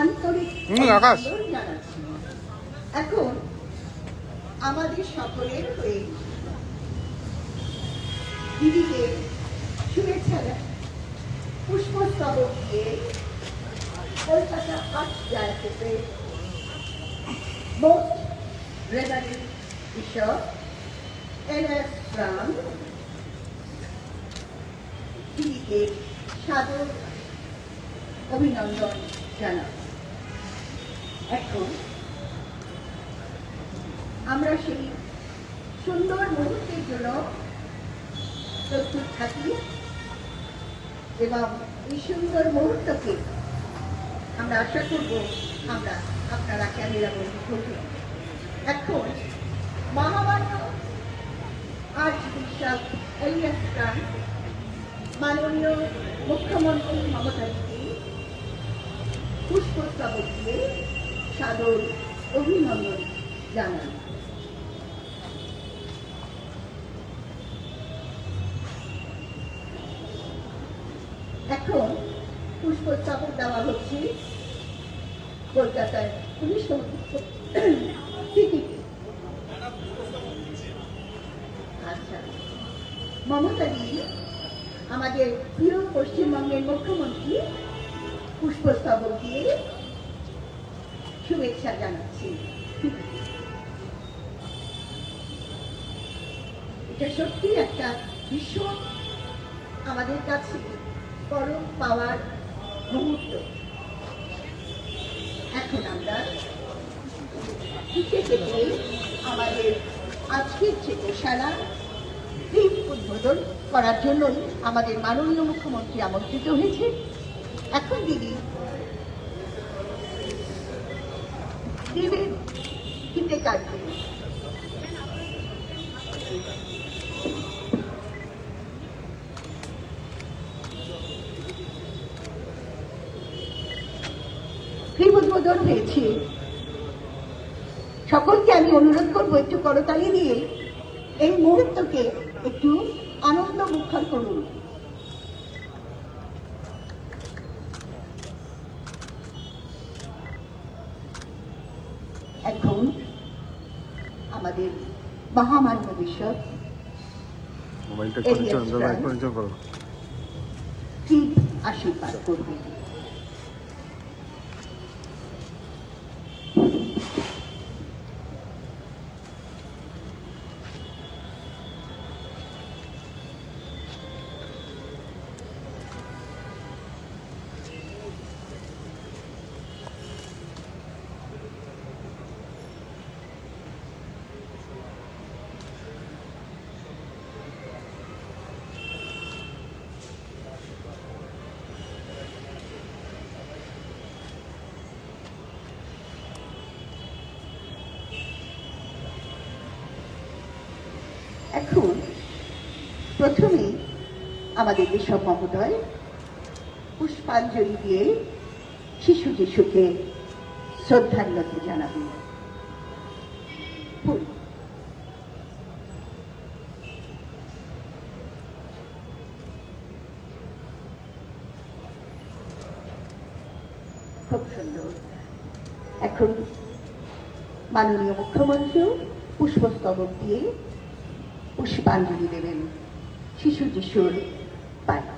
আন্তরিক অভিনন্দন জানাচ্ছি। এখন আমাদের সকলের হয়ে দিদিকে শুভেচ্ছা পুষ্পস্তবক দিয়ে কলকাতা আর্টস ডায়াসিসে most reverend bishop N S. Brown দিদিকে সাদর অভিনন্দন জানাব। এখন আমরা সেই সুন্দর মুহূর্তের জন্য প্রস্তুত থাকি এবং এই সুন্দর মুহূর্তকে আমরা আশা করব আপনারা ক্যামেরা বন্দী করবেন। এখন মহামান্য আর্চবিশপ এলিয়াস ব্রাউন মাননীয় মুখ্যমন্ত্রী মমতা দিদি পুষ্পস্তবক দিয়ে সাদর অভিনন্দন জানান। এখন পুষ্পস্তবক দেওয়া হচ্ছে কলকাতার পুলিশ সিটিকে। আচ্ছা, মমতা দিদি আমাদের প্রিয় পশ্চিমবঙ্গের মুখ্যমন্ত্রী পুষ্পস্তবক দিয়ে শুভেচ্ছা জানাচ্ছি। এটা সত্যি একটা ভীষণ আমাদের কাছে পরম পাওয়ার মুহূর্ত। এখন আমরা আমাদের আজকের চেতশালা উদ্বোধন করার জন্য আমাদের মাননীয় মুখ্যমন্ত্রী আমন্ত্রিত হয়েছে। এখন দিদি ফিতে কাটবেন। উদ্বোধন হয়েছে। সকলকে আমি অনুরোধ করবো একটু করতালি দিয়ে এই মুহূর্তকে একটু আনন্দ মুখর করুন। এখন আমাদের মহামান্য বিশপ আশীর্বাদ করবেন। এখন প্রথমে আমাদের বিশপ মহোদয় পুষ্পাঞ্জলি দিয়ে শিশু যিশুকে শ্রদ্ধাঞ্জলি জানাবেন। খুব সুন্দর। এখন মাননীয় মুখ্যমন্ত্রী পুষ্পস্তবক দিয়ে পুষ্পাঞ্জলি দেবেন শিশু যিশুর পায়ে।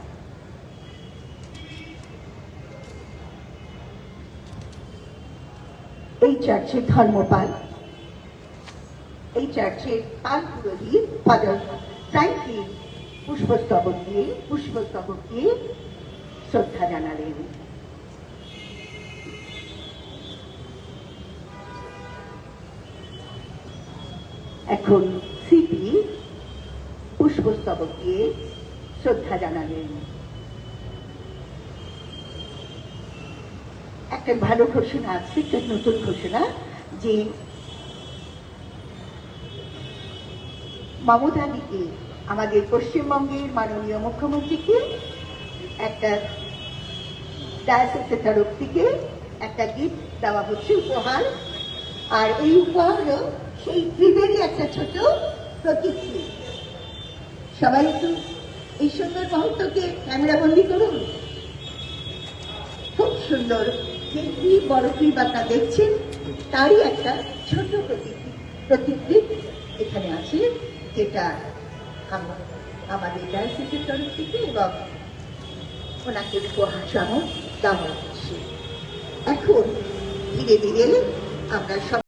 এই চার্চের ধর্মপাল, এই চার্চের পাল পুরোহিত ফাদার ফ্র্যাঙ্কলিন পুষ্পস্তবক দিয়ে শ্রদ্ধা জানালেন। এখন সিপি পুষ্পস্তবক দিয়ে শ্রদ্ধা জানালেন। একটা ভালো ঘোষণা আছে, একটা নতুন ঘোষণা, যে মমতা দিদি আমাদের পশ্চিমবঙ্গের মাননীয় মুখ্যমন্ত্রীকে একটা ডায়াসিসের তরফ থেকে একটা গিফট দেওয়া হচ্ছে, উপহার। আর এই উপহারও সেই ত্রিবেণী একটা ছোট প্রতিকৃতি। সবাই একটু এই সুন্দর মুহূর্তকে ক্যামেরা বন্দি করুন। খুব সুন্দর যে কি বড় বাতা দেখছেন তারই একটা ছোট প্রতিকৃতি এখানে আছে, যেটা আমাদের ডায়াসিসের তরফ থেকে এবং ওনাকে উপহার সহ দেওয়া হচ্ছে। এখন ধীরে ধীরে আমরা সব